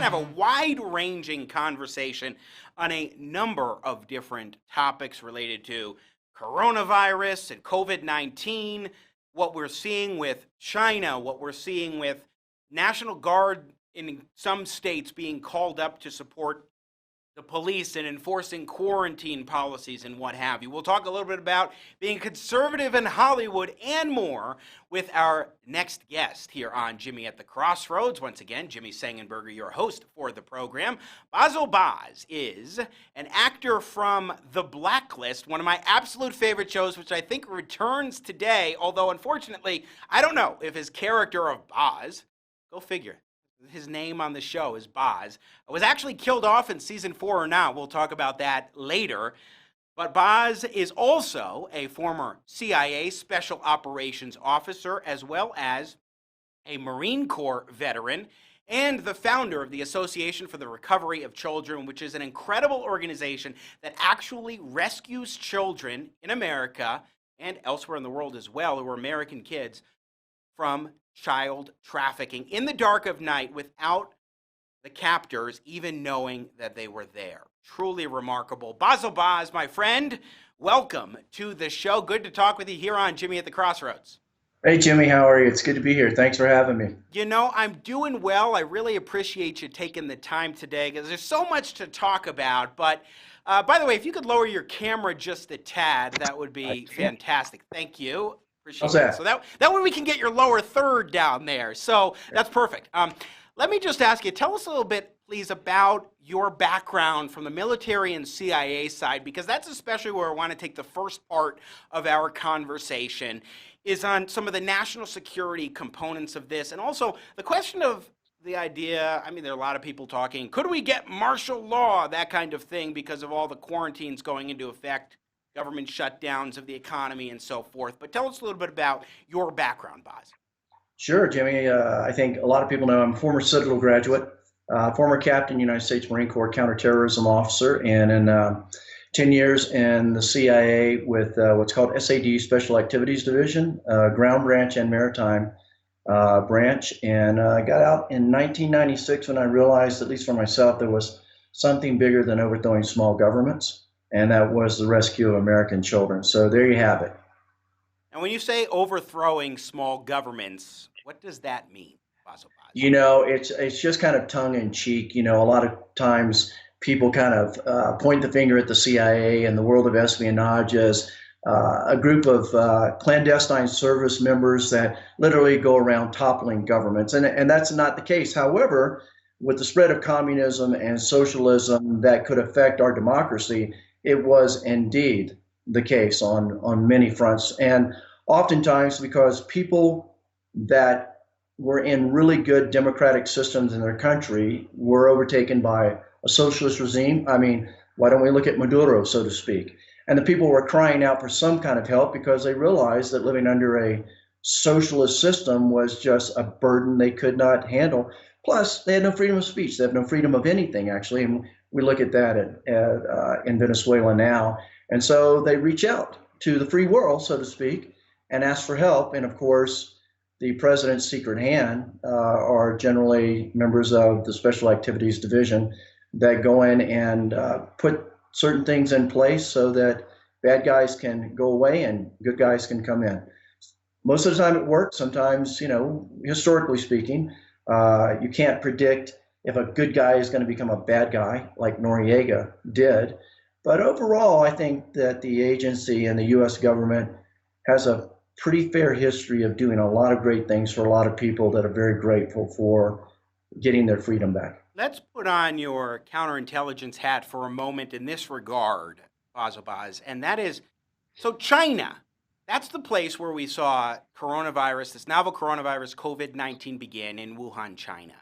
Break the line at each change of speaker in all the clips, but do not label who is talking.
to have a wide-ranging conversation on a number of different topics related to coronavirus and COVID-19, what we're seeing with China, what we're seeing with National Guard in some states being called up to support the police and enforcing quarantine policies and what have you. We'll talk a little bit about being conservative in Hollywood and more with our next guest here on Jimmy at the Crossroads. Once again, Jimmy Sengenberger, your host for the program. Bazzel Baz is an actor from The Blacklist, one of my absolute favorite shows, which I think returns today, although unfortunately, I don't know if his character of Baz, go figure, his name on the show is Baz, was actually killed off in season 4 or not. We'll talk about that later. But Baz is also a former CIA Special Operations Officer, as well as a Marine Corps veteran, and the founder of the Association for the Recovery of Children, which is an incredible organization that actually rescues children in America and elsewhere in the world as well, who are American kids, from child trafficking in the dark of night without the captors even knowing that they were there. Truly remarkable. Bazzel Baz, my friend, welcome to the show. Good to talk with you here on Jimmy at the Crossroads.
Hey, Jimmy, how are you? It's good to be here. Thanks for having me.
You know, I'm doing well. I really appreciate you taking the time today because there's so much to talk about. But by the way, if you could lower your camera just a tad, that would be fantastic. Thank you. Appreciate that. So that way we can get your lower third down there. So that's perfect. Let me just ask you, tell us a little bit, please, about your background from the military and CIA side, because that's especially where I want to take the first part of our conversation, is on some of the national security components of this. And also the question of the idea, I mean, there are a lot of people talking, could we get martial law, that kind of thing, because of all the quarantines going into effect, government shutdowns of the economy and so forth. But tell us a little bit about your background, Baz.
Sure, Jimmy. I think a lot of people know I'm a former Citadel graduate, former captain, United States Marine Corps counterterrorism officer, and in 10 years in the CIA with what's called SAD, Special Activities Division, ground branch and maritime branch. And I got out in 1996 when I realized, at least for myself, there was something bigger than overthrowing small governments. And that was the rescue of American children. So there you have it.
And when you say overthrowing small governments, what does that mean, Bazzel Baz?
You know, it's just kind of tongue in cheek. You know, a lot of times people kind of point the finger at the CIA and the world of espionage as a group of clandestine service members that literally go around toppling governments. And that's not the case. However, with the spread of communism and socialism that could affect our democracy, it was indeed the case on many fronts. And oftentimes because people that were in really good democratic systems in their country were overtaken by a socialist regime. I mean, why don't we look at Maduro, so to speak? And the people were crying out for some kind of help because they realized that living under a socialist system was just a burden they could not handle. Plus, they had no freedom of speech. They have no freedom of anything, actually. And we look at that in Venezuela now. And so they reach out to the free world, so to speak, and ask for help. And of course, the president's secret hand are generally members of the Special Activities Division that go in and put certain things in place so that bad guys can go away and good guys can come in. Most of the time it works. Sometimes, you know, historically speaking, you can't predict if a good guy is going to become a bad guy like Noriega did. But overall, I think that the agency and the U.S. government has a pretty fair history of doing a lot of great things for a lot of people that are very grateful for getting their freedom back.
Let's put on your counterintelligence hat for a moment in this regard, Bazzel Baz, and that is, so China, that's the place where we saw coronavirus, this novel coronavirus, COVID-19, begin in Wuhan, China.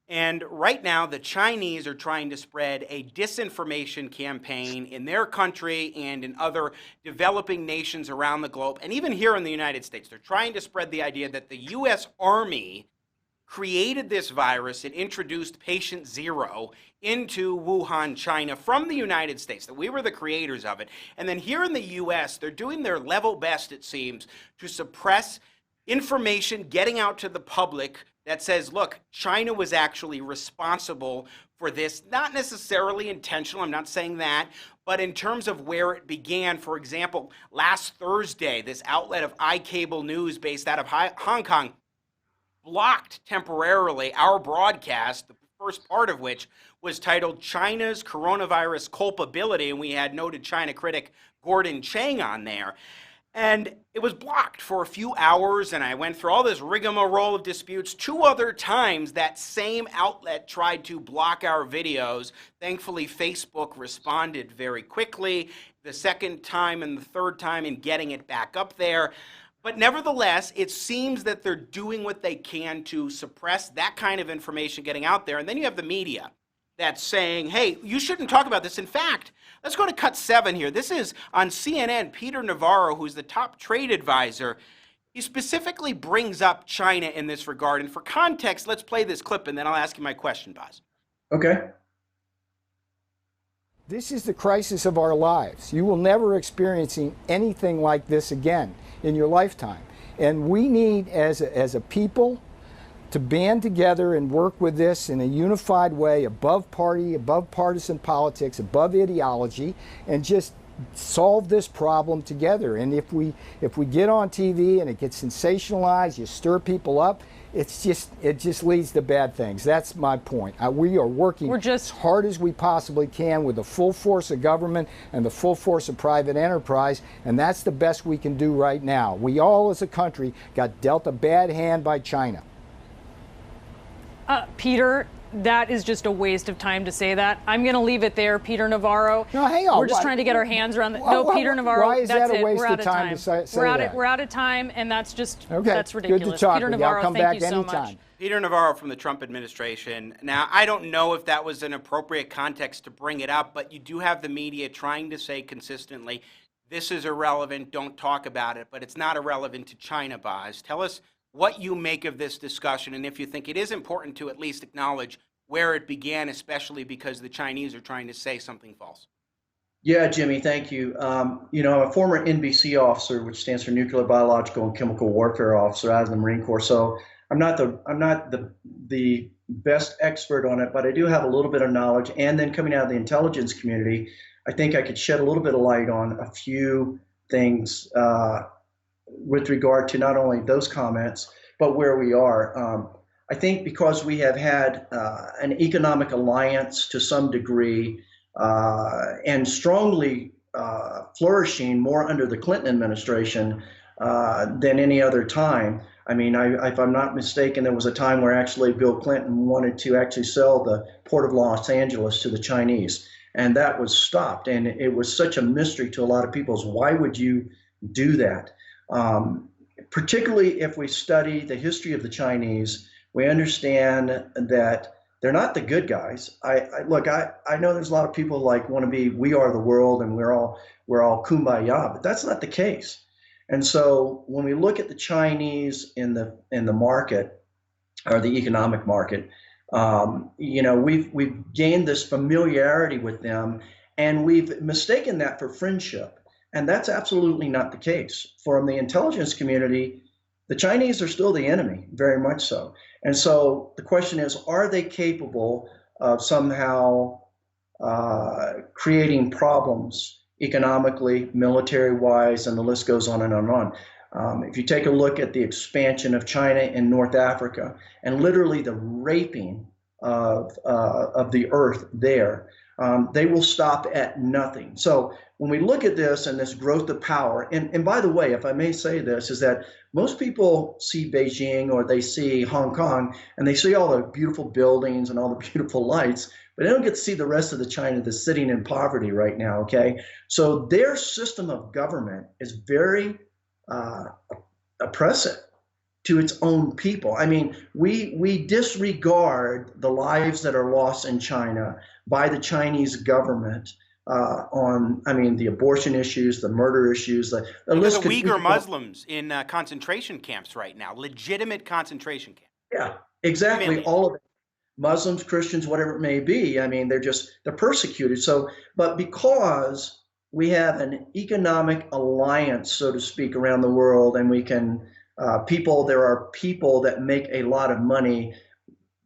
And right now, the Chinese are trying to spread a disinformation campaign in their country and in other developing nations around the globe, and even here in the United States. They're trying to spread the idea that the U.S. Army created this virus and introduced patient zero into Wuhan, China from the United States, that we were the creators of it. And then here in the U.S., they're doing their level best, it seems, to suppress information getting out to the public that says, look, China was actually responsible for this, not necessarily intentional, I'm not saying that, but in terms of where it began. For example, last Thursday, this outlet of iCable News based out of Hong Kong blocked temporarily our broadcast, the first part of which was titled China's Coronavirus Culpability, and we had noted China critic Gordon Chang on there. And it was blocked for a few hours, and I went through all this rigmarole of disputes. 2 other times that same outlet tried to block our videos. Thankfully, Facebook responded very quickly, the second time and the third time in getting it back up there. But nevertheless, it seems that they're doing what they can to suppress that kind of information getting out there. And then you have the media that's saying, hey, you shouldn't talk about this. In fact, let's go to cut 7 here. This is on CNN. Peter Navarro, who's the top trade advisor, he specifically brings up China in this regard. And for context, let's play this clip, and then I'll ask you my question, Baz.
Okay.
This is the crisis of our lives. You will never experience anything like this again in your lifetime. And we need, as a people, to band together and work with this in a unified way, above party, above partisan politics, above ideology, and just solve this problem together. And if we get on TV and it gets sensationalized, you stir people up, it just leads to bad things. That's my point. We are working as hard as we possibly can with the full force of government and the full force of private enterprise, and that's the best we can do right now. We all as a country got dealt a bad hand by China.
Peter, that is just a waste of time to say that. I'm going to leave it there, Peter Navarro.
No, hang on.
We're just trying to get our hands around Peter Navarro.
Why is
that's
that a waste
We're out
of time
to
say that?
We're out of time, and that's just
okay.
That's ridiculous.
Good to talk
Peter
with
Navarro,
you. I'll come
thank
back
you so
anytime.
much.
Peter Navarro from the Trump administration. Now, I don't know if that was an appropriate context to bring it up, but you do have the media trying to say consistently, this is irrelevant, don't talk about it, but it's not irrelevant to China, Baz. Tell us what you make of this discussion, and if you think it is important to at least acknowledge where it began, especially because the Chinese are trying to say something false.
Yeah, Jimmy, thank you. I'm a former NBC officer, which stands for Nuclear, Biological, and Chemical Warfare Officer out of the Marine Corps. So I'm not the best expert on it, but I do have a little bit of knowledge. And then coming out of the intelligence community, I think I could shed a little bit of light on a few things with regard to not only those comments, but where we are. I think because we have had an economic alliance to some degree and strongly flourishing more under the Clinton administration than any other time. I mean, if I'm not mistaken, there was a time where actually Bill Clinton wanted to actually sell the Port of Los Angeles to the Chinese, and that was stopped. And it was such a mystery to a lot of people. Why would you do that? Particularly if we study the history of the Chinese, we understand that they're not the good guys. I know there's a lot of people like want to be, we are the world and we're all kumbaya, but that's not the case. And so when we look at the Chinese in the market, or the economic market, we've gained this familiarity with them, and we've mistaken that for friendship. And that's absolutely not the case. From the intelligence community, the Chinese are still the enemy, very much so. And so the question is, are they capable of somehow creating problems economically, military-wise, and the list goes on and on and on. If you take a look at the expansion of China in North Africa and literally the raping of the earth there, they will stop at nothing. So when we look at this and this growth of power, and by the way, if I may say this, is that most people see Beijing or they see Hong Kong and they see all the beautiful buildings and all the beautiful lights, but they don't get to see the rest of the China that's sitting in poverty right now, okay? So their system of government is very oppressive to its own people. I mean, we disregard the lives that are lost in China by the Chinese government the abortion issues, the murder issues. The
list of Uyghur Muslims in concentration camps right now, legitimate concentration camps.
Yeah, exactly. All of it. Muslims, Christians, whatever it may be. I mean, they're persecuted. So, but because we have an economic alliance, so to speak, around the world, and we can There are people that make a lot of money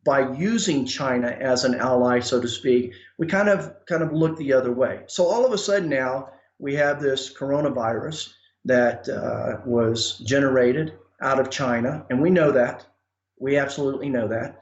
by using China as an ally, so to speak. We kind of look the other way. So all of a sudden now we have this coronavirus that was generated out of China, and we know that. We absolutely know that.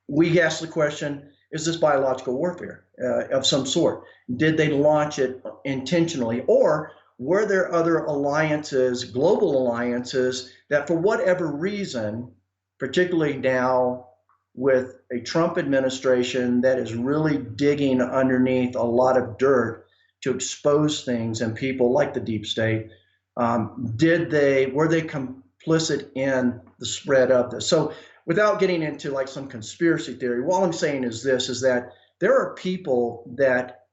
We ask the question, is this biological warfare of some sort? Did they launch it intentionally? Or were there other alliances, global alliances, that for whatever reason, particularly now with a Trump administration that is really digging underneath a lot of dirt to expose things and people like the deep state, were they complicit in the spread of this? So without getting into like some conspiracy theory, all I'm saying is this, is that there are people that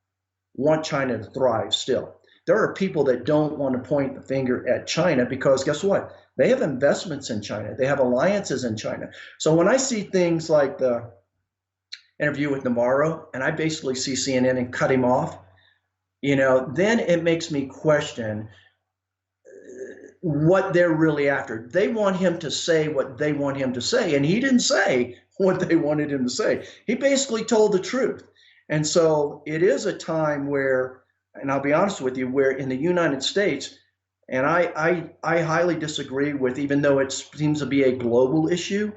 want China to thrive still. There are people that don't want to point the finger at China because guess what? They have investments in China. They have alliances in China. So when I see things like the interview with Navarro and I basically see CNN and cut him off, then it makes me question what they're really after. They want him to say what they want him to say, and he didn't say what they wanted him to say. He basically told the truth. And so it is a time where, and I'll be honest with you, where in the United States, and I highly disagree with, even though it seems to be a global issue,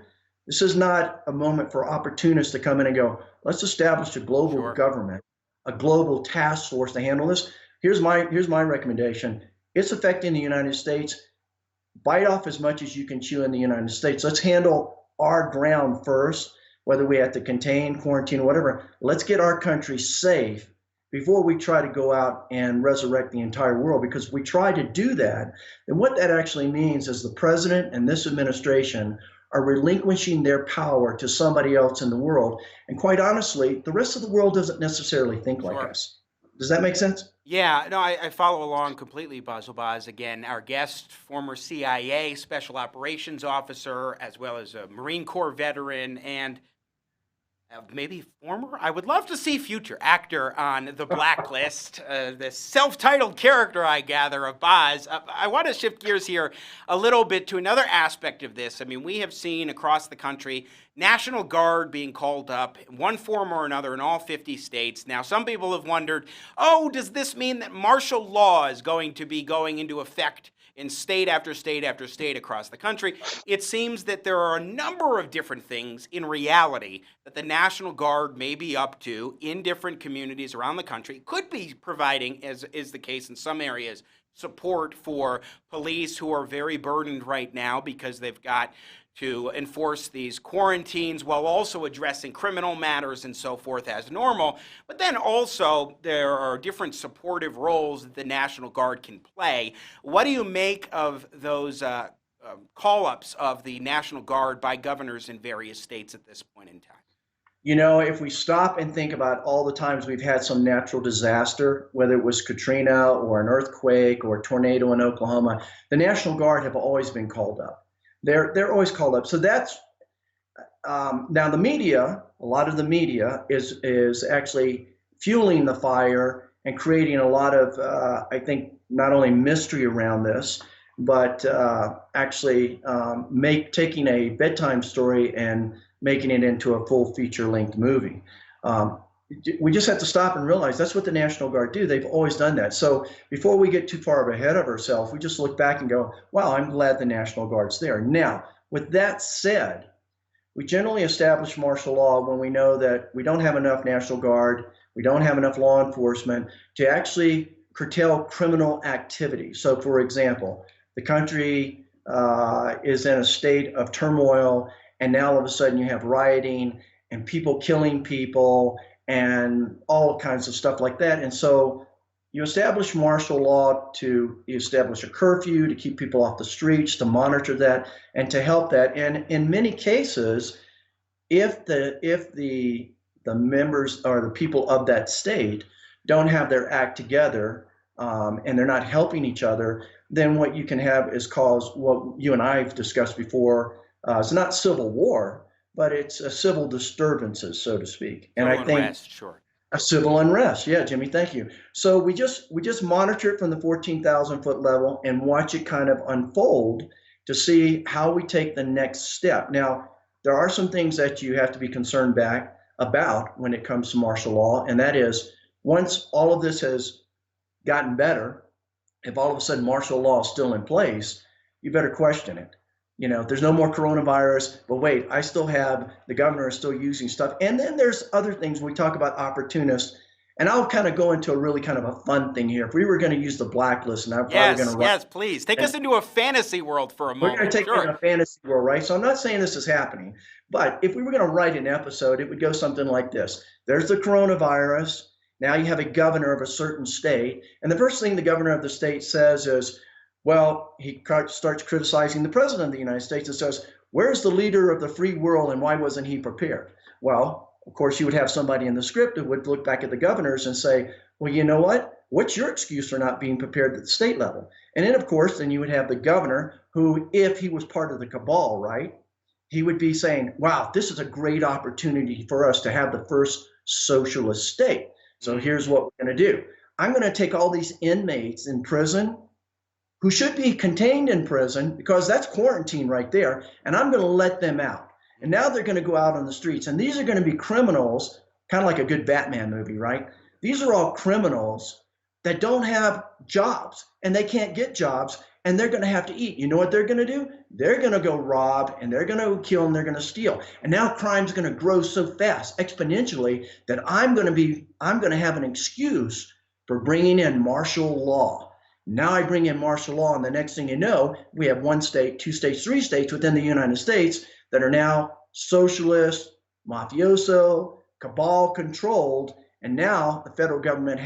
this is not a moment for opportunists to come in and go, let's establish a global government, a global task force to handle this. Here's my recommendation. It's affecting the United States. Bite off as much as you can chew in the United States. Let's handle our ground first, whether we have to contain, quarantine, whatever. Let's get our country safe before we try to go out and resurrect the entire world. Because if we try to do that, then what that actually means is the president and this administration are relinquishing their power to somebody else in the world. And quite honestly, the rest of the world doesn't necessarily think like us. Does that make sense?
Yeah, no, I follow along completely, Bazzel Baz. Again, our guest, former CIA Special Operations Officer, as well as a Marine Corps veteran, and maybe former, I would love to see future actor on the Blacklist, this self-titled character, I gather, of Baz. I want to shift gears here a little bit to another aspect of this. I mean, we have seen across the country National Guard being called up in one form or another in all 50 states. Now, some people have wondered, does this mean that martial law is going to be going into effect in state after state after state across the country? It seems that there are a number of different things in reality that the National Guard may be up to in different communities around the country, could be providing, as is the case in some areas, support for police who are very burdened right now because they've got to enforce these quarantines while also addressing criminal matters and so forth as normal. But then also there are different supportive roles that the National Guard can play. What do you make of those call-ups of the National Guard by governors in various states at this point in time?
If we stop and think about all the times we've had some natural disaster, whether it was Katrina or an earthquake or a tornado in Oklahoma, the National Guard have always been called up. They're always called up. So that's now the media. A lot of the media is actually fueling the fire and creating a lot of I think not only mystery around this, but actually taking a bedtime story and making it into a full feature-length movie. We just have to stop and realize that's what the National Guard do. They've always done that. So before we get too far ahead of ourselves, we just look back and go, wow, I'm glad the National Guard's there. Now, with that said, we generally establish martial law when we know that we don't have enough National Guard, we don't have enough law enforcement to actually curtail criminal activity. So for example, the country is in a state of turmoil, and now all of a sudden you have rioting and people killing people and all kinds of stuff like that. And so you establish martial law you establish a curfew to keep people off the streets, to monitor that, and to help that. And in many cases, if the members or the people of that state don't have their act together and they're not helping each other, then what you can have is cause what you and I have discussed before. It's not civil war, but it's a civil disturbances, so to speak. And I think,
sure.
A civil unrest. Yeah, Jimmy, thank you. So we just monitor it from the 14,000-foot level and watch it kind of unfold to see how we take the next step. Now, there are some things that you have to be concerned back about when it comes to martial law, and that is once all of this has gotten better, if all of a sudden martial law is still in place, you better question it. There's no more coronavirus, but wait, I still have the governor is still using stuff. And then there's other things we talk about opportunists. And I'll kind of go into a really kind of a fun thing here. If we were going to use the blacklist, and I'm probably going to write.
Yes, please. Take us into a fantasy world for a
We're
moment.
going to take it in a fantasy world, right? So I'm not saying this is happening, but if we were going to write an episode, it would go something like this. There's the coronavirus. Now you have a governor of a certain state. And the first thing the governor of the state says is, well, he starts criticizing the president of the United States and says, where's the leader of the free world and why wasn't he prepared? Well, of course, you would have somebody in the script who would look back at the governors and say, well, you know what? What's your excuse for not being prepared at the state level? And then, of course, then you would have the governor who, if he was part of the cabal, right, he would be saying, wow, this is a great opportunity for us to have the first socialist state. So here's what we're going to do. I'm going to take all these inmates in prison who should be contained in prison because that's quarantine right there, and I'm going to let them out. And now they're going to go out on the streets, and these are going to be criminals, kind of like a good Batman movie, right? These are all criminals that don't have jobs, and they can't get jobs, and they're going to have to eat. You know what they're going to do? They're going to go rob, and they're going to kill, and they're going to steal. And now crime's going to grow so fast, exponentially, that I'm going to have an excuse for bringing in martial law. Now I bring in martial law, and the next thing you know, we have 1 state, 2 states, 3 states within the United States that are now socialist, mafioso, cabal controlled, and now the federal government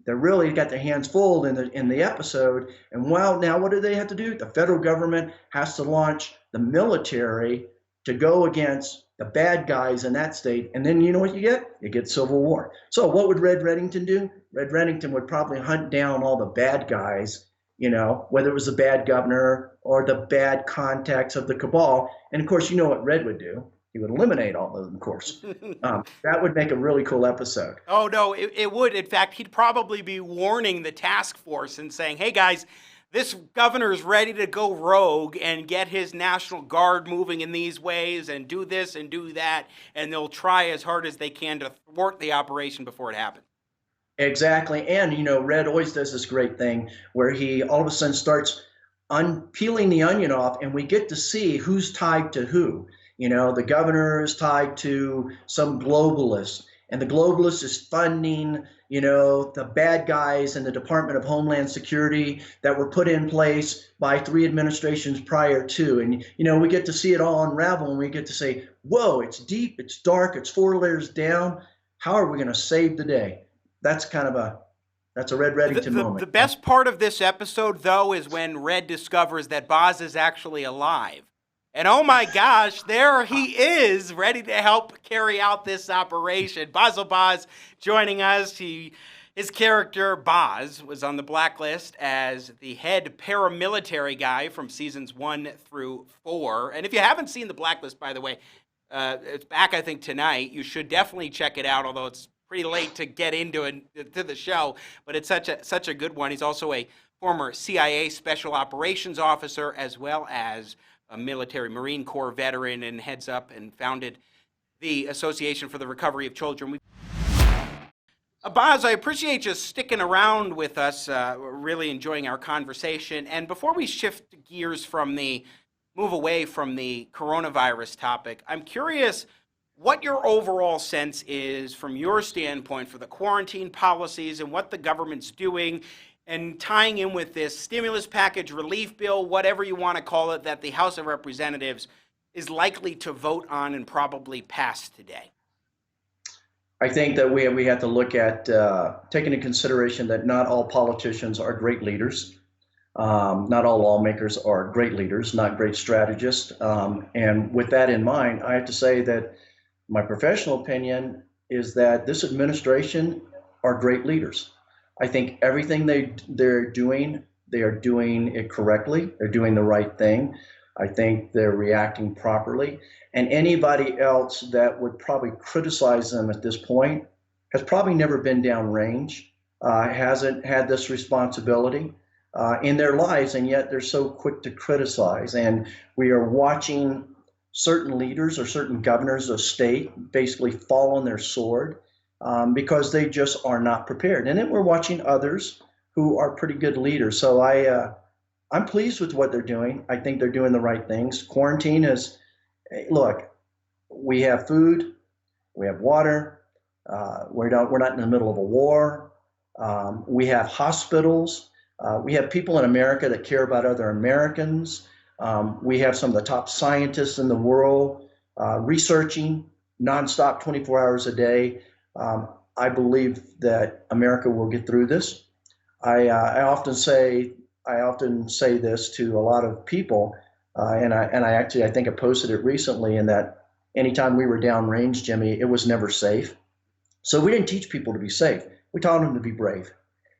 they're really got their hands full in the episode. And now what do they have to do? The federal government has to launch the military to go against the bad guys in that state. And then you know what you get? You get civil war. So what would Red Reddington do? Red Reddington would probably hunt down all the bad guys, whether it was the bad governor or the bad contacts of the cabal. And of course, you know what Red would do? He would eliminate all of them, of course. That would make a really cool episode.
Oh, no, it would. In fact, he'd probably be warning the task force and saying, hey, guys, this governor is ready to go rogue and get his National Guard moving in these ways and do this and do that, and they'll try as hard as they can to thwart the operation before it happens.
Exactly. And, Red always does this great thing where he all of a sudden starts peeling the onion off, and we get to see who's tied to who. The governor is tied to some globalist, and the globalist is funding, the bad guys in the Department of Homeland Security that were put in place by 3 administrations prior to. And, we get to see it all unravel, and we get to say, whoa, it's deep, it's dark, it's 4 layers down. How are we going to save the day? That's a Red Reddington moment.
The best part of this episode, though, is when Red discovers that Baz is actually alive. And oh my gosh, there he is, ready to help carry out this operation. Bazzel Baz joining us. His character, Baz, was on the Blacklist as the head paramilitary guy from seasons 1 through 4. And if you haven't seen the Blacklist, by the way, it's back, I think, tonight. You should definitely check it out, although it's pretty late to get into the show. But it's such a good one. He's also a former CIA Special Operations Officer, as well as a military Marine Corps veteran, and heads up and founded the Association for the Recovery of Children. Baz, I appreciate you sticking around with us. We're really enjoying our conversation. And before we shift gears move away from the coronavirus topic, I'm curious what your overall sense is from your standpoint for the quarantine policies and what the government's doing, and tying in with this stimulus package, relief bill, whatever you want to call it, that the House of Representatives is likely to vote on and probably pass today.
I think that we have to look at taking into consideration that not all politicians are great leaders. Not all lawmakers are great leaders, not great strategists. And with that in mind, I have to say that my professional opinion is that this administration are great leaders. I think everything they're doing, they are doing it correctly. They're doing the right thing. I think they're reacting properly. And anybody else that would probably criticize them at this point, has probably never been downrange, hasn't had this responsibility in their lives, and yet they're so quick to criticize. And we are watching certain leaders or certain governors of state basically fall on their sword because they just are not prepared. And then we're watching others who are pretty good leaders. So I'm pleased with what they're doing. I think they're doing the right things. Quarantine is, look, we have food, we have water, we're not in the middle of a war. We have hospitals. We have people in America that care about other Americans. We have some of the top scientists in the world researching nonstop 24 hours a day. I believe that America will get through this. I often say this to a lot of people, and I think I posted it recently, in that anytime we were downrange, Jimmy, it was never safe. So we didn't teach people to be safe. We taught them to be brave.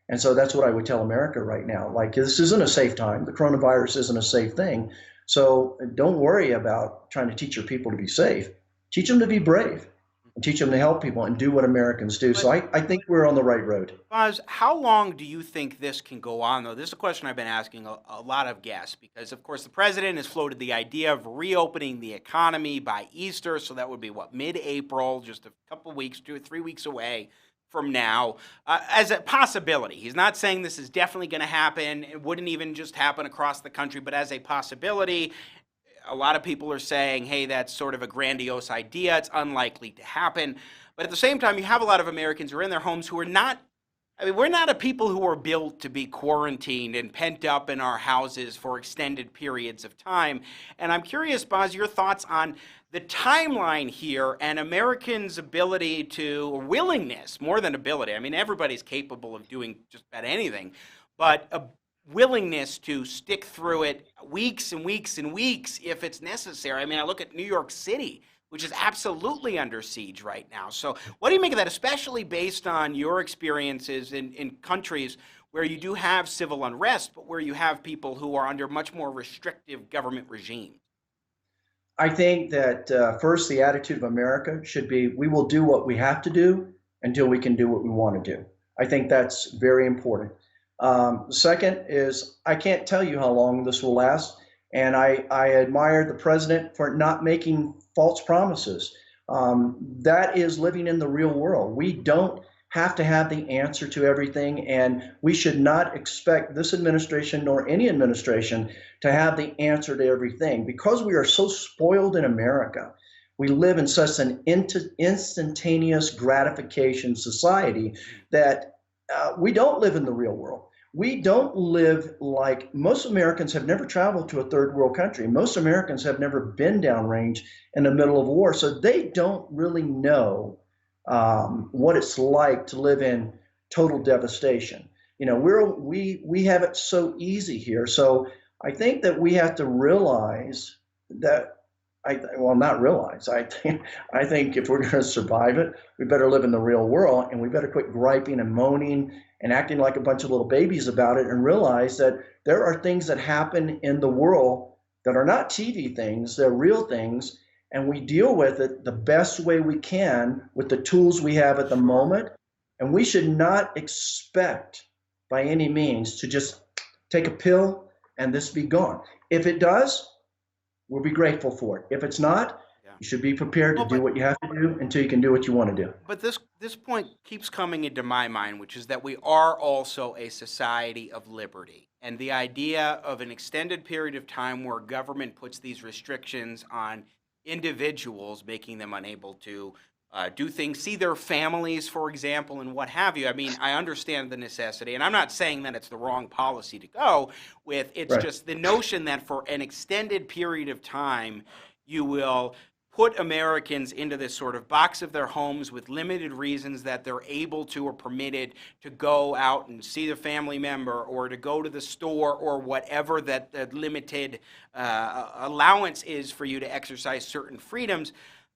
And so that's what I would tell America right now. Like, this isn't a safe time. The coronavirus isn't a safe thing. So don't worry about trying to teach your people to be safe. Teach them to be brave. And teach them to help people and do what Americans do. So I think we're on the right road.
Baz, how long do you think this can go on, though? This is a question I've been asking a lot of guests, because, of course, the president has floated the idea of reopening the economy by Easter. So that would be, what, mid-April, just a couple weeks, 2 or 3 weeks away from now, as a possibility. He's not saying this is definitely going to happen. It wouldn't even just happen across the country, but as a possibility. A lot of people are saying, hey, that's sort of a grandiose idea. It's unlikely to happen. But at the same time, you have a lot of Americans who are in their homes who are not, we're not a people who are built to be quarantined and pent up in our houses for extended periods of time. And I'm curious, Baz, your thoughts on the timeline here and Americans' ability to, willingness, more than ability. I mean, everybody's capable of doing just about anything, but a willingness to stick through it weeks and weeks and weeks if it's necessary. I mean, I look at New York City, which is absolutely under siege right now. So what do you make of that, especially based on your experiences in countries where you do have civil unrest, but where you have people who are under much more restrictive government regimes?
I think that first, the attitude of America should be, we will do what we have to do until we can do what we want to do. I think that's very important. Second is, I can't tell you how long this will last. And I admire the president for not making false promises. That is living in the real world. We don't have to have the answer to everything, and we should not expect this administration nor any administration to have the answer to everything, because we are so spoiled in America. We live in such an instantaneous gratification society that we don't live in the real world. We don't live like, most Americans have never traveled to a third world country. Most Americans have never been downrange in the middle of war. So they don't really know what it's like to live in total devastation. You know, we have it so easy here. So I think that we have to realize that, not realize. I think if we're going to survive it, we better live in the real world, and we better quit griping and moaning and acting like a bunch of little babies about it, and realize that there are things that happen in the world that are not TV things, they're real things, and we deal with it the best way we can with the tools we have at the moment. And we should not expect by any means to just take a pill and this be gone. If it does, we'll be grateful for it. If it's not, you should be prepared to do what you have to do until you can do what you want to do.
But this point keeps coming into my mind, which is that we are also a society of liberty. And the idea of an extended period of time where government puts these restrictions on individuals, making them unable to do things, see their families, for example, and what have you. I mean, I understand the necessity, and I'm not saying that it's the wrong policy to go with. It's
Right.
just the notion that for an extended period of time, you will put Americans into this sort of box of their homes with limited reasons that they're able to or permitted to go out and see their family member or to go to the store or whatever that the limited allowance is for you to exercise certain freedoms.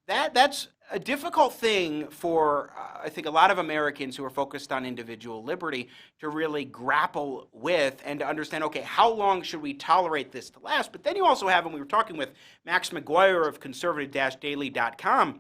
That's a difficult thing for, I think, a lot of Americans who are focused on individual liberty to really grapple with and to understand, okay, how long should we tolerate this to last? But then you also have, and we were talking with Max McGuire of conservative-daily.com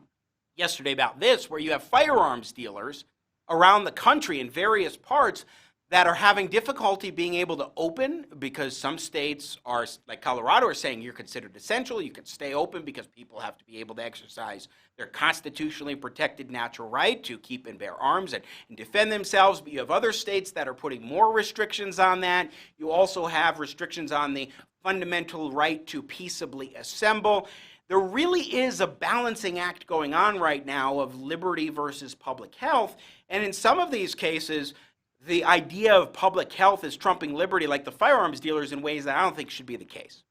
yesterday about this, where you have firearms dealers around the country in various parts that are having difficulty being able to open because some states are, like Colorado, are saying you're considered essential, you can stay open because people have to be able to exercise their constitutionally protected natural right to keep and bear arms and defend themselves. But you have other states that are putting more restrictions on that. You also have restrictions on the fundamental right to peaceably assemble. There really is a balancing act going on right now of liberty versus public health. And in some of these cases, the idea of public health is trumping liberty, like the firearms dealers, in ways that I don't think should be the case.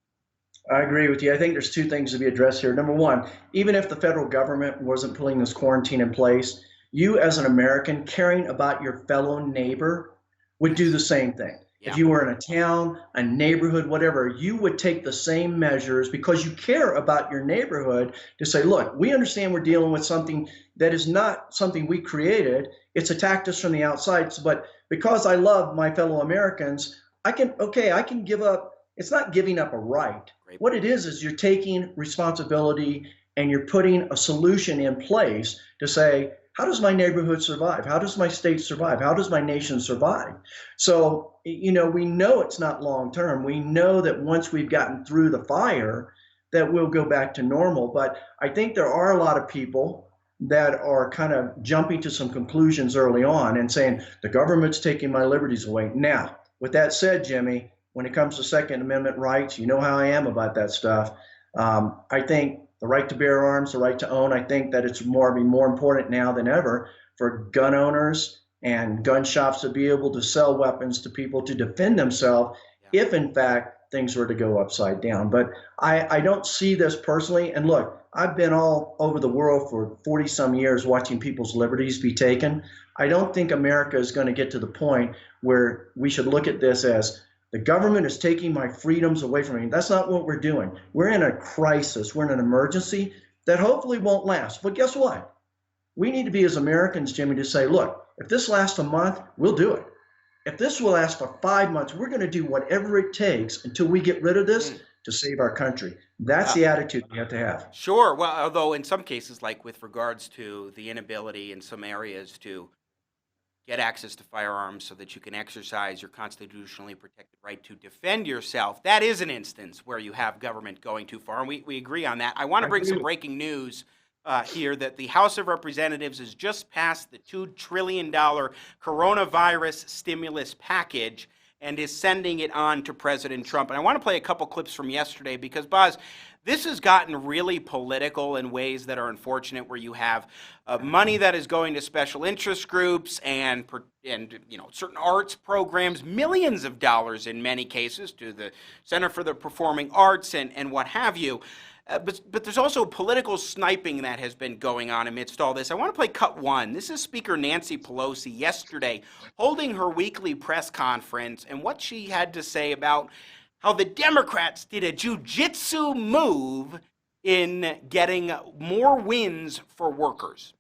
I agree with you. I think there's two things to be addressed here. Number one, even if the federal government wasn't putting this quarantine in place, you as an American caring about your fellow neighbor would do the same thing.
Yeah.
If you were in a town, a neighborhood, whatever, you would take the same measures because you care about your neighborhood to say, look, we understand we're dealing with something that is not something we created. It's attacked us from the outside. But because I love my fellow Americans, I can give up. It's not giving up a right. What it is you're taking responsibility and you're putting a solution in place to say, how does my neighborhood survive? How does my state survive? How does my nation survive? So, we know it's not long term. We know that once we've gotten through the fire, that we'll go back to normal. But I think there are a lot of people that are kind of jumping to some conclusions early on and saying the government's taking my liberties away. Now, with that said, Jimmy, when it comes to Second Amendment rights, you know how I am about that stuff. I think the right to bear arms, the right to own, I think that it's more important now than ever for gun owners and gun shops to be able to sell weapons to people to defend themselves if, in fact, things were to go upside down. But I don't see this personally. And look, I've been all over the world for 40 some years watching people's liberties be taken. I don't think America is going to get to the point where we should look at this as the government is taking my freedoms away from me. That's not what we're doing. We're in a crisis. We're in an emergency that hopefully won't last. But guess what? We need to be, as Americans, Jimmy, to say, look, if this lasts a month, we'll do it. If this will last for 5 months, we're going to do whatever it takes until we get rid of this to save our country. That's the attitude we have to have.
Sure. Well, although in some cases, like with regards to the inability in some areas to get access to firearms so that you can exercise your constitutionally protected right to defend yourself, that is an instance where you have government going too far, and we agree on that. I want to bring some breaking news here that the House of Representatives has just passed the $2 trillion coronavirus stimulus package and is sending it on to President Trump. And I want to play a couple clips from yesterday because, Baz, this has gotten really political in ways that are unfortunate, where you have money that is going to special interest groups and certain arts programs, millions of dollars in many cases to the Center for the Performing Arts and what have you. But there's also political sniping that has been going on amidst all this. I want to play cut one. This is Speaker Nancy Pelosi yesterday holding her weekly press conference and what she had to say about how the Democrats did a jiu-jitsu move in getting more wins for workers.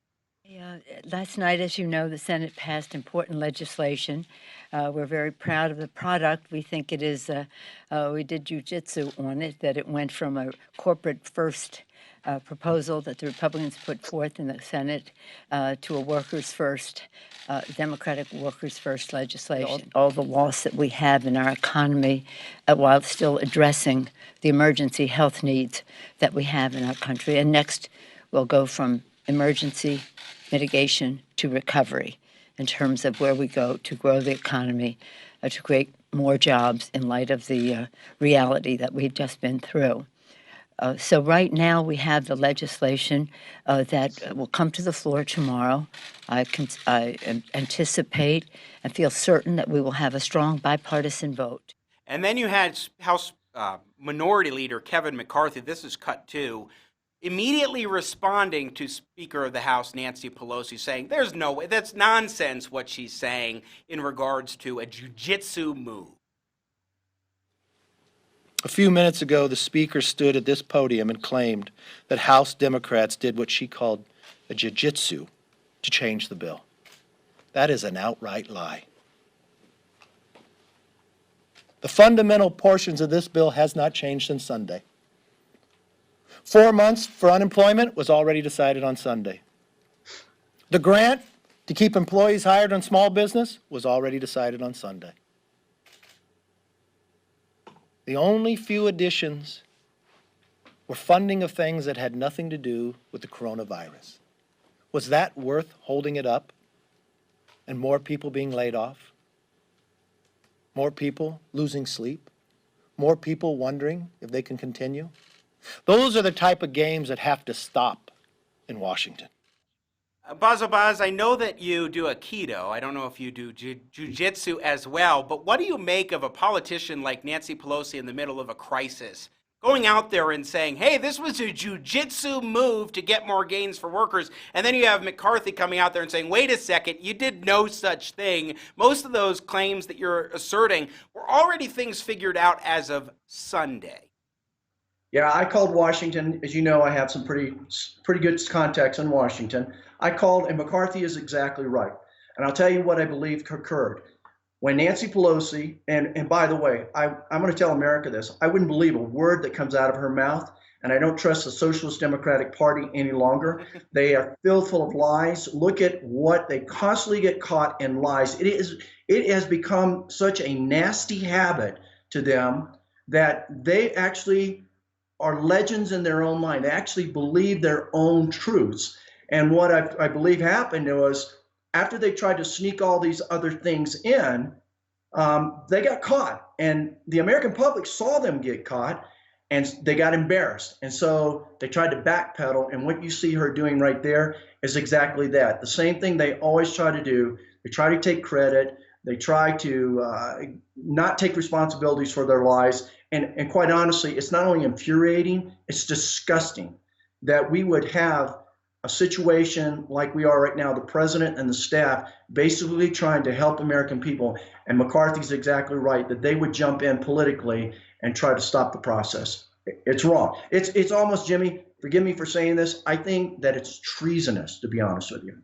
Last night, as you know, the Senate passed important legislation. We're very proud of the product. We think it is, we did jiu-jitsu on it, that it went from a corporate first proposal that the Republicans put forth in the Senate to a workers first, Democratic workers first legislation. All the loss that we have in our economy while still addressing the emergency health needs that we have in our country. And next, we'll go from emergency mitigation to recovery in terms of where we go to grow the economy, to create more jobs in light of the reality that we've just been through. So right now we have the legislation that will come to the floor tomorrow. I anticipate and feel certain that we will have a strong bipartisan vote.
And then you had House Minority Leader Kevin McCarthy, this is cut two, immediately responding to Speaker of the House Nancy Pelosi, saying there's no way, that's nonsense what she's saying in regards to a jiu-jitsu move.
A few minutes ago, the Speaker stood at this podium and claimed that House Democrats did what she called a jiu-jitsu to change the bill. That is an outright lie. The fundamental portions of this bill has not changed since Sunday. 4 months for unemployment was already decided on Sunday. The grant to keep employees hired on small business was already decided on Sunday. The only few additions were funding of things that had nothing to do with the coronavirus. Was that worth holding it up and more people being laid off? More people losing sleep? More people wondering if they can continue? Those are the type of games that have to stop in Washington.
Bazzel Baz, I know that you do Aikido. I don't know if you do jiu-jitsu as well, but what do you make of a politician like Nancy Pelosi in the middle of a crisis going out there and saying, hey, this was a jiu-jitsu move to get more gains for workers, and then you have McCarthy coming out there and saying, wait a second, you did no such thing. Most of those claims that you're asserting were already things figured out as of Sunday.
Yeah, I called Washington. As you know, I have some pretty good contacts in Washington. I called, and McCarthy is exactly right. And I'll tell you what I believe occurred. When Nancy Pelosi, and by the way, I'm going to tell America this, I wouldn't believe a word that comes out of her mouth, and I don't trust the Socialist Democratic Party any longer. They are filled full of lies. Look at what they constantly get caught in lies. It has become such a nasty habit to them that they actually are legends in their own mind. They actually believe their own truths. And what I believe happened was after they tried to sneak all these other things in, they got caught. And the American public saw them get caught and they got embarrassed. And so they tried to backpedal. And what you see her doing right there is exactly that. The same thing they always try to do. They try to take credit. They try to not take responsibilities for their lies. And quite honestly, it's not only infuriating, it's disgusting that we would have a situation like we are right now, the president and the staff basically trying to help American people. And McCarthy's exactly right, that they would jump in politically and try to stop the process. It's wrong. It's almost, Jimmy, forgive me for saying this, I think that it's treasonous, to be honest with you.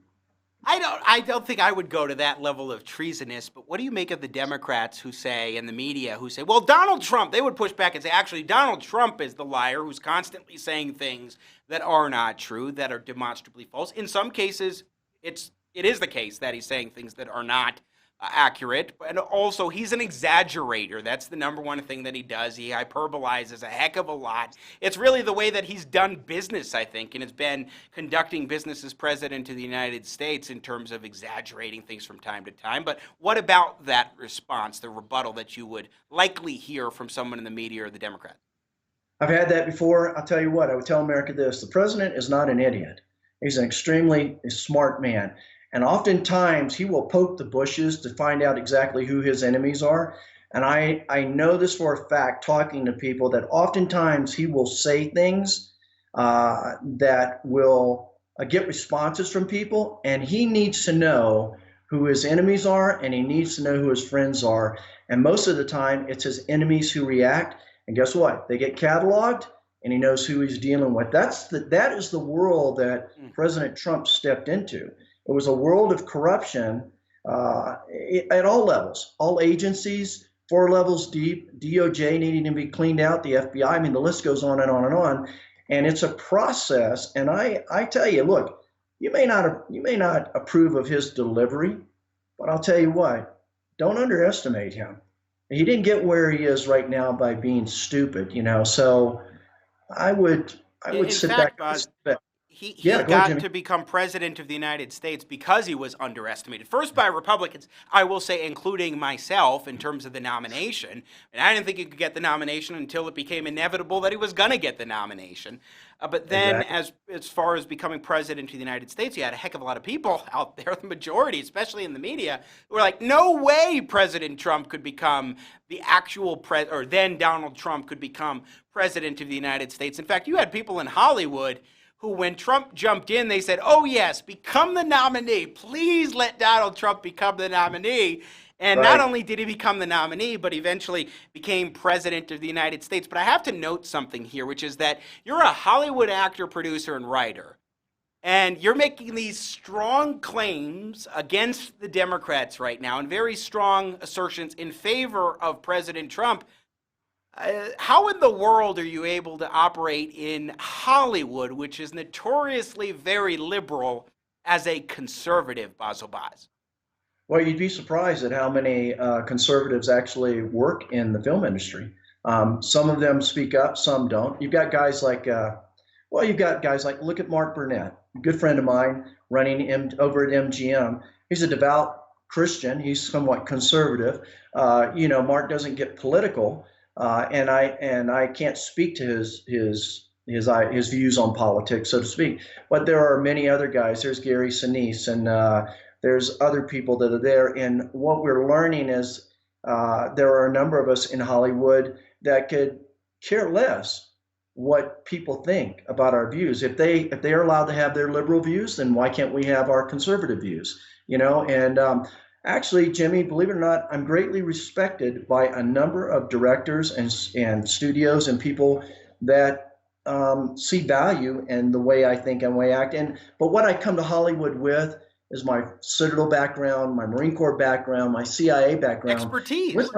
I don't think I would go to that level of treasonous, but what do you make of the Democrats who say, and the media who say, well, Donald Trump, they would push back and say, actually, Donald Trump is the liar who's constantly saying things that are not true, that are demonstrably false. In some cases, it is the case that he's saying things that are not accurate, and also he's an exaggerator. That's the number one thing that he does. He hyperbolizes a heck of a lot. It's really the way that he's done business, I think, and has been conducting business as president of the United States in terms of exaggerating things from time to time. But what about that response, the rebuttal that you would likely hear from someone in the media or the Democrats?
I've had that before. I'll tell you what, I would tell America this. The president is not an idiot. He's an extremely smart man. And oftentimes he will poke the bushes to find out exactly who his enemies are. And I know this for a fact, talking to people, that oftentimes he will say things that will get responses from people. And he needs to know who his enemies are, and he needs to know who his friends are. And most of the time, it's his enemies who react. And guess what? They get cataloged, and he knows who he's dealing with. That is the world that President Trump stepped into. It was a world of corruption at all levels, all agencies, 4 levels deep, DOJ needing to be cleaned out, the FBI. I mean, the list goes on and on and on. And it's a process. And I tell you, look, you may not approve of his delivery, but I'll tell you what, don't underestimate him. He didn't get where he is right now by being stupid, you know. So I would sit back and respect.
He got to become president of the United States because he was underestimated. First by Republicans, I will say, including myself, in terms of the nomination. And I didn't think he could get the nomination until it became inevitable that he was going to get the nomination. But then as far as becoming president of the United States, you had a heck of a lot of people out there, the majority, especially in the media, who were like, no way President Trump could become the actual or then Donald Trump could become president of the United States. In fact, you had people in Hollywood who, when Trump jumped in, they said, oh, yes, become the nominee. Please let Donald Trump become the nominee. And not only did he become the nominee, but eventually became president of the United States. But I have to note something here, which is that you're a Hollywood actor, producer, and writer. And you're making these strong claims against the Democrats right now, and very strong assertions in favor of President Trump. How in the world are you able to operate in Hollywood, which is notoriously very liberal, as a conservative, Bazzel Baz?
Well, you'd be surprised at how many conservatives actually work in the film industry. Some of them speak up, some don't. You've got guys like, look at Mark Burnett, a good friend of mine, running over at MGM. He's a devout Christian. He's somewhat conservative. Mark doesn't get political, and I can't speak to his views on politics, so to speak. But there are many other guys. There's Gary Sinise, and there's other people that are there. And what we're learning is there are a number of us in Hollywood that could care less what people think about our views. If they are allowed to have their liberal views, then why can't we have our conservative views? And actually, Jimmy, believe it or not, I'm greatly respected by a number of directors and studios and people that see value in the way I think and way I act. But what I come to Hollywood with is my Citadel background, my Marine Corps background, my CIA background.
Expertise.
With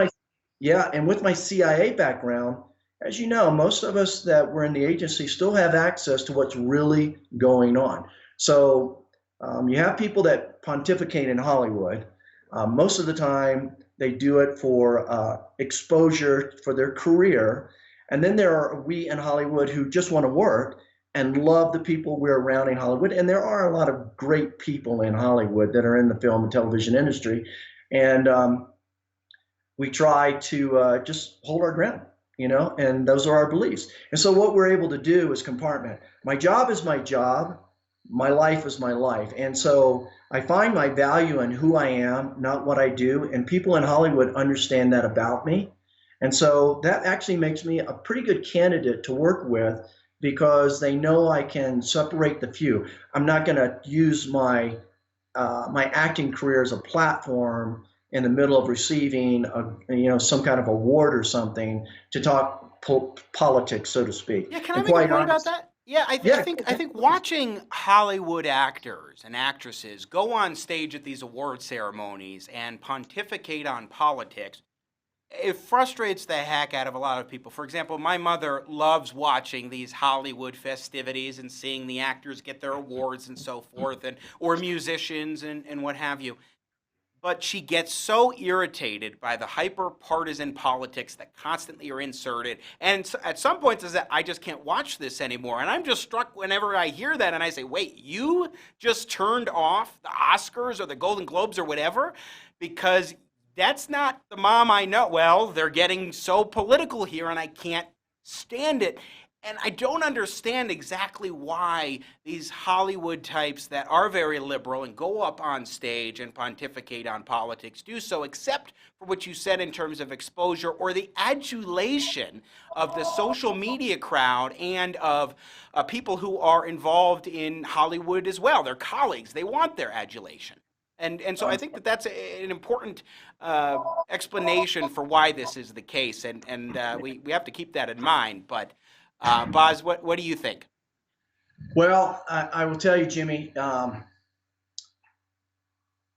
my CIA background, as you know, most of us that were in the agency still have access to what's really going on. So you have people that pontificate in Hollywood. Most of the time, they do it for exposure for their career. And then there are we in Hollywood who just want to work and love the people we're around in Hollywood. And there are a lot of great people in Hollywood that are in the film and television industry. And we try to just hold our ground, and those are our beliefs. And so what we're able to do is compartment. My job is my job. My life is my life. And so I find my value in who I am, not what I do. And people in Hollywood understand that about me. And so that actually makes me a pretty good candidate to work with, because they know I can separate the few. I'm not going to use my acting career as a platform in the middle of receiving some kind of award or something to talk politics, so to speak.
Yeah, can I make a point about that? Yeah, I think watching Hollywood actors and actresses go on stage at these award ceremonies and pontificate on politics, it frustrates the heck out of a lot of people. For example, my mother loves watching these Hollywood festivities and seeing the actors get their awards and so forth, or musicians and what have you. But she gets so irritated by the hyper-partisan politics that constantly are inserted. And at some point, says that I just can't watch this anymore. And I'm just struck whenever I hear that and I say, wait, you just turned off the Oscars or the Golden Globes or whatever? Because that's not the mom I know. Well, they're getting so political here and I can't stand it. And I don't understand exactly why these Hollywood types that are very liberal and go up on stage and pontificate on politics do so, except for what you said in terms of exposure or the adulation of the social media crowd and of people who are involved in Hollywood as well. They're colleagues. They want their adulation. And so I think that that's an important explanation for why this is the case, and we have to keep that in mind. But Baz, what do you think?
Well, I will tell you, Jimmy,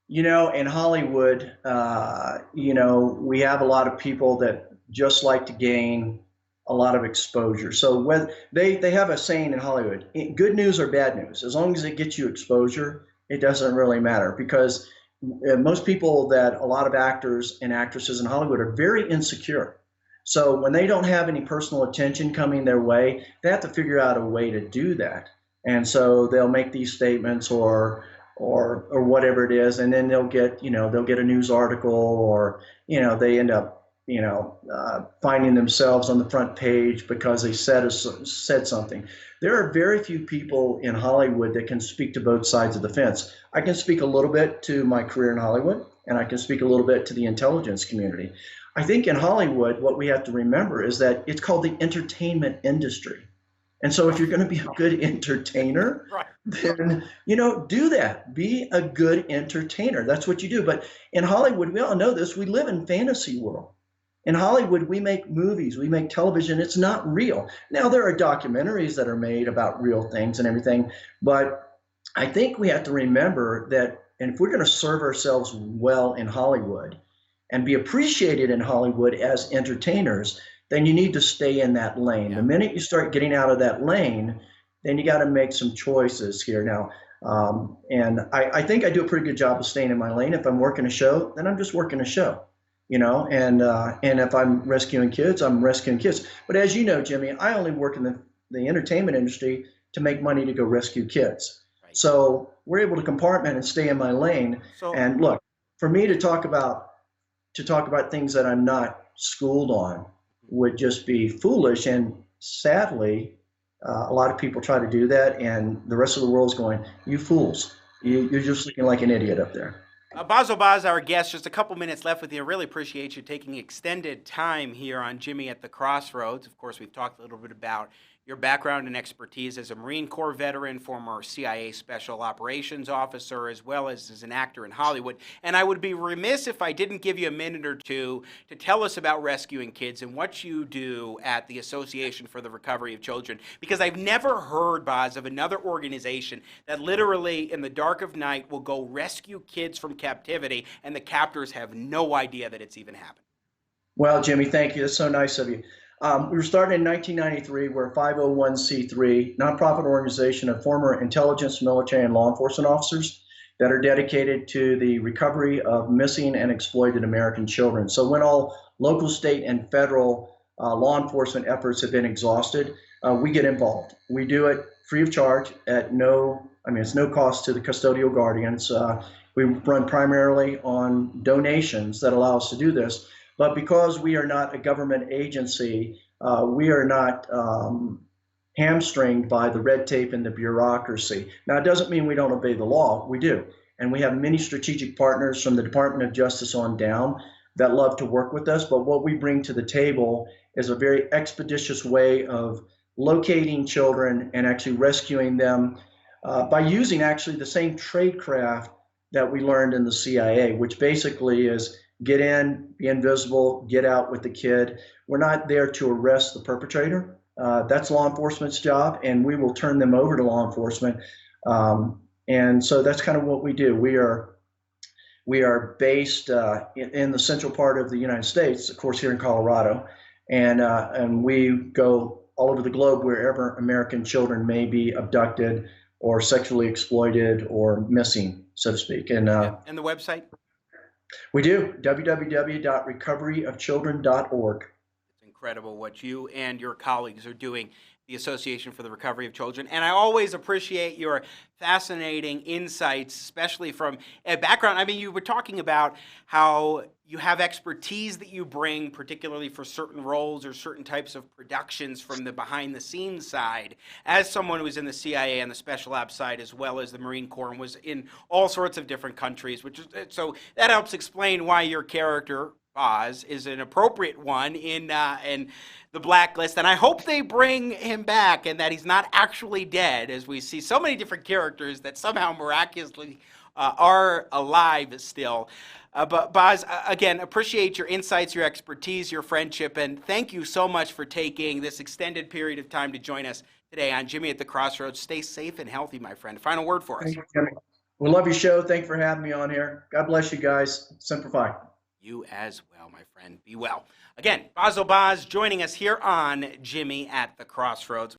in Hollywood, we have a lot of people that just like to gain a lot of exposure. So when they have a saying in Hollywood, good news or bad news, as long as it gets you exposure, it doesn't really matter, because most people a lot of actors and actresses in Hollywood are very insecure. So when they don't have any personal attention coming their way, they have to figure out a way to do that. And so they'll make these statements or whatever it is, and then they'll get a news article, or they end up finding themselves on the front page because they said something. There are very few people in Hollywood that can speak to both sides of the fence. I can speak a little bit to my career in Hollywood, and I can speak a little bit to the intelligence community. I think in Hollywood, what we have to remember is that it's called the entertainment industry. And so if you're going to be a good entertainer, then, do that. Be a good entertainer. That's what you do. But in Hollywood, we all know this, we live in fantasy world. In Hollywood, we make movies, we make television. It's not real. Now, there are documentaries that are made about real things and everything, but I think we have to remember that, and if we're going to serve ourselves well in Hollywood and be appreciated in Hollywood as entertainers, then you need to stay in that lane. Yeah. The minute you start getting out of that lane, then you got to make some choices here. Now, And I think I do a pretty good job of staying in my lane. If I'm working a show, then I'm just working a show, and if I'm rescuing kids, I'm rescuing kids. But as you know, Jimmy, I only work in the entertainment industry to make money to go rescue kids.
Right.
So we're able to compartment and stay in my lane.
So,
And look, for me to talk about things that I'm not schooled on would just be foolish. And sadly, a lot of people try to do that, and the rest of the world's going, "You fools! You're just looking like an idiot up there."
Bazzel Baz, our guest, just a couple minutes left with you. I really appreciate you taking extended time here on Jimmy at the Crossroads. Of course, we've talked a little bit about your background and expertise as a Marine Corps veteran, former CIA Special Operations Officer, as well as an actor in Hollywood. And I would be remiss if I didn't give you a minute or two to tell us about rescuing kids and what you do at the Association for the Recovery of Children. Because I've never heard, Baz, of another organization that literally in the dark of night will go rescue kids from captivity, and the captors have no idea that it's even happened.
Well, Jimmy, thank you. That's so nice of you. We were started in 1993. We're a 501c3 nonprofit organization of former intelligence, military, and law enforcement officers that are dedicated to the recovery of missing and exploited American children. So when all local, state, and federal law enforcement efforts have been exhausted, we get involved. We do it free of charge at it's no cost to the custodial guardians. We run primarily on donations that allow us to do this. But because we are not a government agency, we are not hamstringed by the red tape and the bureaucracy. Now, it doesn't mean we don't obey the law. We do. And we have many strategic partners from the Department of Justice on down that love to work with us. But what we bring to the table is a very expeditious way of locating children and actually rescuing them by using actually the same tradecraft that we learned in the CIA, which basically is get in, be invisible, get out with the kid. We're not there to arrest the perpetrator. That's law enforcement's job, and we will turn them over to law enforcement. And so that's kind of what we do. We are based in the central part of the United States, of course, here in Colorado, and we go all over the globe wherever American children may be abducted or sexually exploited or missing, so to speak. And
the website?
We do, www.recoveryofchildren.org.
It's incredible what you and your colleagues are doing, the Association for the Recovery of Children. And I always appreciate your fascinating insights, especially from a background. I mean, you were talking about how you have expertise that you bring, particularly for certain roles or certain types of productions from the behind-the-scenes side, as someone who was in the CIA and the Special Ops side, as well as the Marine Corps, and was in all sorts of different countries. So that helps explain why your character, Baz, is an appropriate one in the Blacklist, and I hope they bring him back and that he's not actually dead, as we see so many different characters that somehow miraculously are alive still. But Baz, again, appreciate your insights, your expertise, your friendship, and thank you so much for taking this extended period of time to join us today on Jimmy at the Crossroads. Stay safe and healthy, my friend. Final word for us.
Thank you, Jimmy. We love your show. Thank you for having me on here. God bless you guys. Simplify.
You as well, my friend. Be well. Again, Bazzel Baz joining us here on Jimmy at the Crossroads.